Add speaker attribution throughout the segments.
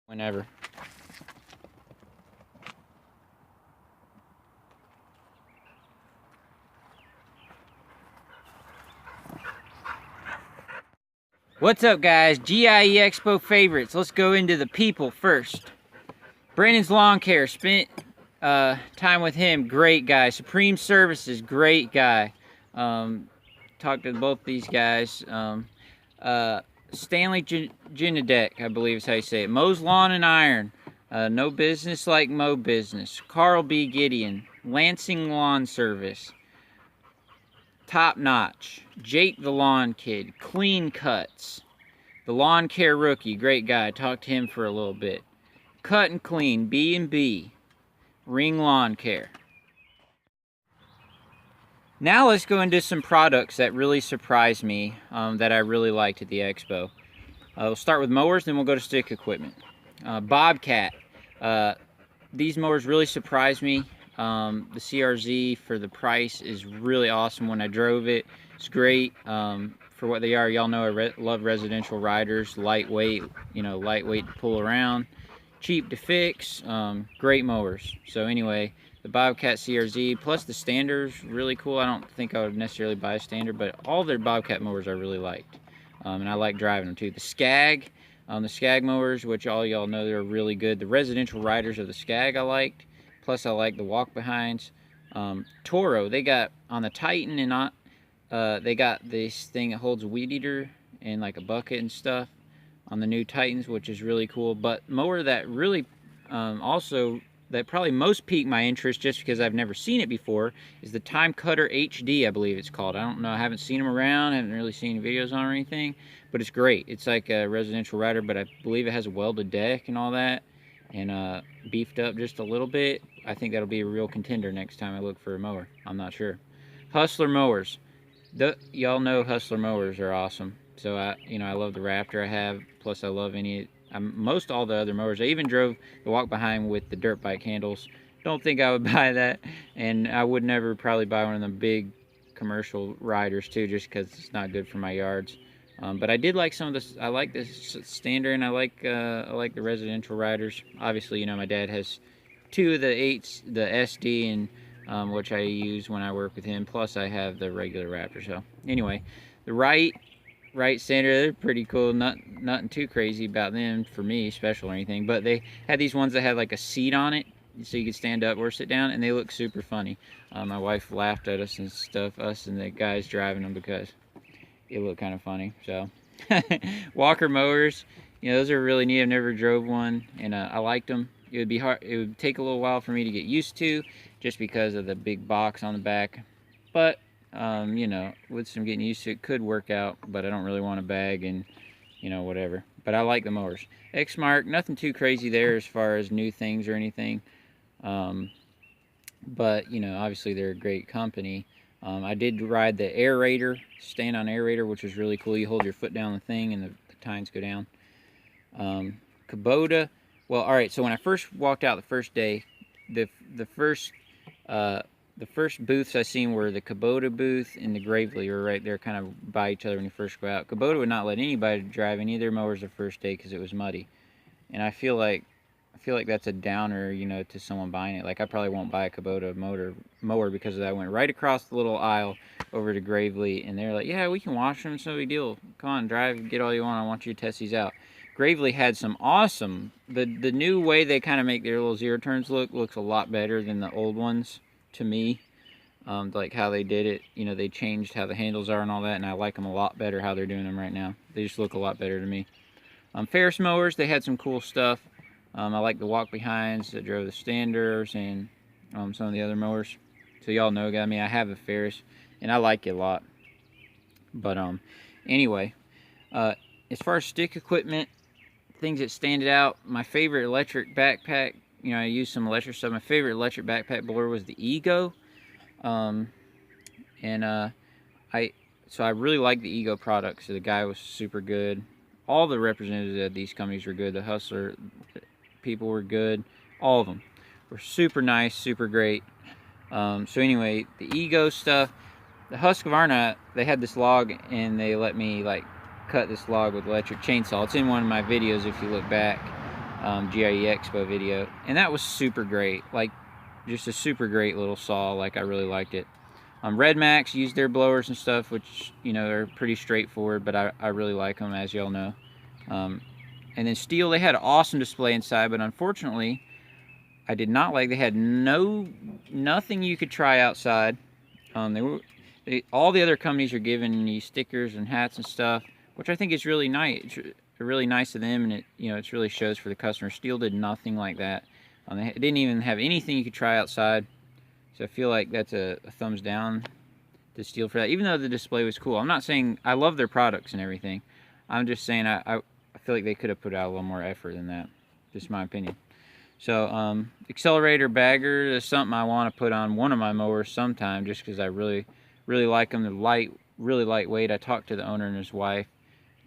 Speaker 1: Whenever. What's up, guys? Gie Expo Favorites. Let's go into the people first. Brandon's Lawn Care. Spent time with him. Great guy. Supreme Services. Great guy. Talked to both these guys. Stanley Genadek, I believe is how you say it. Mo's Lawn and Iron. No business like Mo Business. Carl B. Gideon. Lansing Lawn Service. Top Notch. Jake the Lawn Kid. Clean Cuts. The Lawn Care Rookie. Great guy. Talked to him for a little bit. Cut and Clean. B&B. Ring Lawn Care. Now let's go into some products that really surprised me, that I really liked at the expo. We'll start with mowers, then we'll go to stick equipment. Bobcat. These mowers really surprised me. The CRZ for the price is really awesome. When I drove it, it's great for what they are. Y'all know I love residential riders, lightweight, lightweight to pull around, cheap to fix, great mowers. So anyway, the Bobcat CRZ plus the Standard's really cool. I don't think I would necessarily buy a Standard, but all their Bobcat mowers I really liked, and I like driving them too. The Skag. The Skag mowers, which all y'all know they're really good. The residential riders of the Skag I liked. Plus I like the walk behinds. Toro, they got on the Titan and on, they got this thing that holds a weed eater and like a bucket and stuff on the new Titans, which is really cool. But mower that really also that probably most piqued my interest just because I've never seen it before is the Time Cutter HD, I believe it's called. I don't know, I haven't seen them around, haven't really seen videos on or anything, but it's great. It's like a residential rider, but I believe it has a welded deck and all that, and beefed up just a little bit. I think that'll be a real contender next time I look for a mower. I'm not sure. Hustler mowers. Y'all know Hustler mowers are awesome. So I love the Raptor I have. Plus I love most all the other mowers. I even drove the walk behind with the dirt bike handles. Don't think I would buy that, and I would never probably buy one of the big commercial riders too, just because it's not good for my yards. But I did like some of this. I like this Standard, and I like the residential riders. Obviously, my dad has two of the 8s, the SD, and which I use when I work with him. Plus, I have the regular Raptor. So anyway, the right Standard, they're pretty cool. Nothing too crazy about them for me, special or anything. But they had these ones that had like a seat on it, so you could stand up or sit down, and they look super funny. My wife laughed at us and stuff, us and the guys driving them, because it looked kind of funny. So Walker mowers, those are really neat. I've never drove one, and I liked them. It would be hard. It would take a little while for me to get used to, just because of the big box on the back. But with some getting used to it, could work out. But I don't really want a bag and whatever. But I like the mowers. Exmark, nothing too crazy there as far as new things or anything. But obviously they're a great company. I did ride the aerator, stand-on aerator, which was really cool. You hold your foot down the thing and the tines go down. Kubota. Well, all right. So when I first walked out the first day, the first booths I seen were the Kubota booth and the Gravely were right there, kind of by each other when you first go out. Kubota would not let anybody drive any of their mowers the first day because it was muddy, and I feel like that's a downer, to someone buying it. Like, I probably won't buy a Kubota mower because of that. I went right across the little aisle over to Gravely, and they're like, yeah, we can wash them, it's no big deal. Come on, drive, get all you want. I want you to test these out. Gravely had some awesome, the new way they kind of make their little zero turns looks a lot better than the old ones to me. Like how they did it, they changed how the handles are and all that, and I like them a lot better how they're doing them right now. They just look a lot better to me. Ferris mowers, they had some cool stuff. I like the walk behinds that drove the Standards and some of the other mowers. So y'all know, I have a Ferris and I like it a lot. But anyway, as far as stick equipment, things that stand out, my favorite electric backpack, I use some electric stuff. My favorite electric backpack blower was the Ego. I really like the Ego products. So the guy was super good. All the representatives of these companies were good. The Hustler people were good. All of them were super nice, super great. So anyway, the Ego stuff, the Husqvarna, they had this log and they let me like cut this log with electric chainsaw. It's in one of my videos if you look back. Gie Expo video, and that was super great. Like, just a super great little saw. Like, I really liked it. Red Max used their blowers and stuff, which, you know, are pretty straightforward, but I really like them, as y'all know. And then Stihl, they had an awesome display inside, but unfortunately, I did not like. They had nothing you could try outside. All the other companies are giving you stickers and hats and stuff, which I think is really nice. It's really nice of them, and it, you know, it really shows for the customer. Stihl did nothing like that. They didn't even have anything you could try outside. So I feel like that's a thumbs down to Stihl for that, even though the display was cool. I'm not saying I love their products and everything. I'm just saying I feel like they could have put out a little more effort than that. Just my opinion. So accelerator bagger is something I want to put on one of my mowers sometime, just because I really like them. They're really lightweight. I talked to the owner and his wife.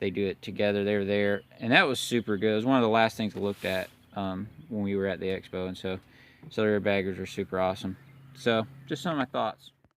Speaker 1: They do it together. They were there, and that was super good. It was one of the last things I looked at when we were at the expo, and so accelerator baggers are super awesome. So just some of my thoughts.